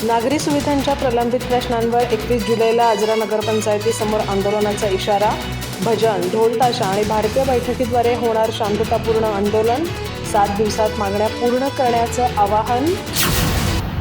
नागरी सुविधांच्या प्रलंबित प्रश्नांवर 21 जुलैला आजरा नगरपंचायतीसमोर आंदोलनाचा इशारा. भजन, ढोल ताशा आणि भारतीय बैठकीद्वारे होणार शांततापूर्ण आंदोलन. 7 दिवसात मागण्या पूर्ण करण्याचं आवाहन.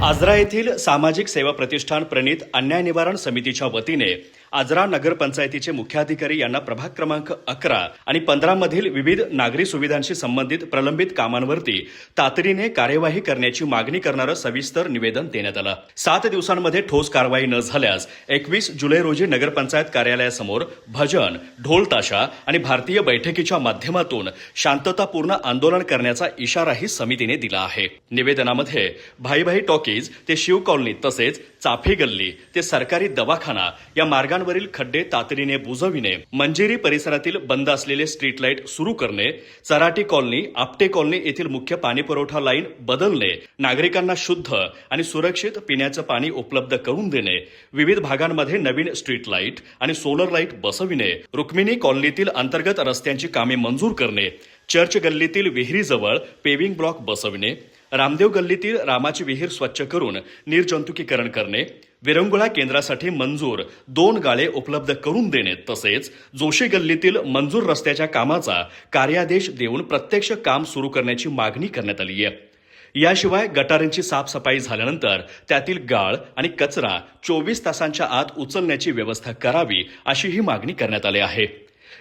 आजरा येथील सामाजिक सेवा प्रतिष्ठान प्रणित अन्याय निवारण समितीच्या वतीने आजरा नगरपंचायतीचे मुख्याधिकारी यांना प्रभाग क्रमांक 11 आणि 15 मधील विविध नागरी सुविधांशी संबंधित प्रलंबित कामांवरती तातडीने कार्यवाही करण्याची मागणी करणारं सविस्तर निवेदन देण्यात आलं. 7 दिवसांमध्ये ठोस कारवाई न झाल्यास 21 जुलै रोजी नगरपंचायत कार्यालयासमोर भजन, ढोल ताशा आणि भारतीय बैठकीच्या माध्यमातून शांततापूर्ण आंदोलन करण्याचा इशाराही समितीने दिला आहे. निवेदनामध्ये भाई टॉकीज ते शिव कॉलनी तसेच चाफे गल्ली ते सरकारी दवाखाना या मार्गांवरील खड्डे तातडीने बुजविणे, मंजिरी परिसरातील बंद असलेले स्ट्रीट लाईट सुरू करणे, चराटी कॉलनी, आपटे कॉलनी येथील मुख्य पाणीपुरवठा लाईन बदलणे, नागरिकांना शुद्ध आणि सुरक्षित पिण्याचं पाणी उपलब्ध करून देणे, विविध भागांमध्ये नवीन स्ट्रीट लाईट आणि सोलर लाईट बसविणे, रुक्मिणी कॉलनीतील अंतर्गत रस्त्यांची कामे मंजूर करणे, चर्च गल्लीतील विहिरीजवळ पेव्हिंग ब्लॉक बसविणे, रामदेव गल्लीतील रामाची विहीर स्वच्छ करून निर्जंतुकीकरण करणे, विरंगुळा केंद्रासाठी मंजूर 2 गाळे उपलब्ध करून देणे तसेच जोशी गल्लीतील मंजूर रस्त्याच्या कामाचा कार्यादेश देऊन प्रत्यक्ष काम सुरू करण्याची मागणी करण्यात आली आहे. याशिवाय गटारांची साफसफाई झाल्यानंतर त्यातील गाळ आणि कचरा 24 तासांच्या आत उचलण्याची व्यवस्था करावी अशीही मागणी करण्यात आली आहे.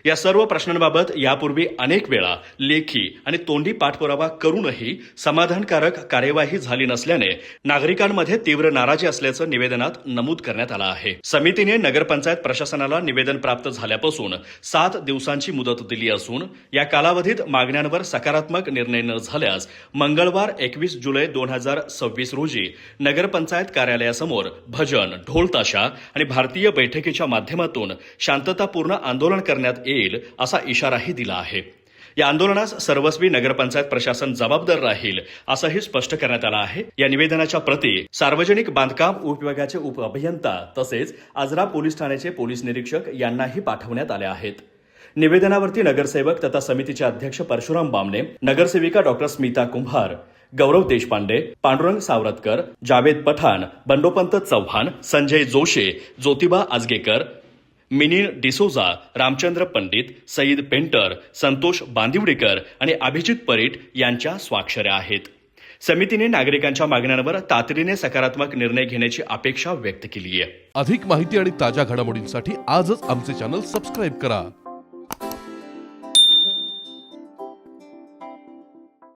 या सर्व प्रश्नांबाबत यापूर्वी अनेक वेळा लेखी आणि तोंडी पाठपुरावा करूनही समाधानकारक कार्यवाही झाली नसल्याने नागरिकांमध्ये तीव्र नाराजी असल्याचं निवेदनात नमूद करण्यात आलं आहे. समितीने नगरपंचायत प्रशासनाला निवेदन प्राप्त झाल्यापासून 7 दिवसांची मुदत दिली असून या कालावधीत मागण्यांवर सकारात्मक निर्णय न झाल्यास मंगळवार 21 जुलै 2026 रोजी नगरपंचायत कार्यालयासमोर भजन, ढोल ताशा आणि भारतीय बैठकीच्या माध्यमातून शांततापूर्ण आंदोलन करण्यात येईल असा इशाराही दिला आहे. या आंदोलनास सर्वस्वी नगरपंचायत प्रशासन जबाबदार राहील असंही स्पष्ट करण्यात आलं आहे. या निवेदनाच्या प्रती सार्वजनिक बांधकाम उपविभागाचे उपअभियंता तसेच आजरा पोलीस ठाण्याचे पोलीस निरीक्षक यांनाही पाठवण्यात आल्या आहेत. निवेदनावरती नगरसेवक तथा समितीचे अध्यक्ष परशुराम बामणे, नगरसेविका डॉक्टर स्मिता कुंभार, गौरव देशपांडे, पांडुरंग सावरतकर, जावेद पठाण, बंडोपंत चव्हाण, संजय जोशी, ज्योतिबा आजगेकर, मिनिन डिसोजा, रामचंद्र पंडित, सईद पेंटर, संतोष बांदिवडेकर आणि अभिजित परीट यांच्या स्वाक्षऱ्या आहेत. समितीने नागरिकांच्या मागण्यांवर तातडीने सकारात्मक निर्णय घेण्याची अपेक्षा व्यक्त केली आहे. अधिक माहिती आणि ताज्या घडामोडींसाठी आजच आमचे चॅनल सबस्क्राईब करा.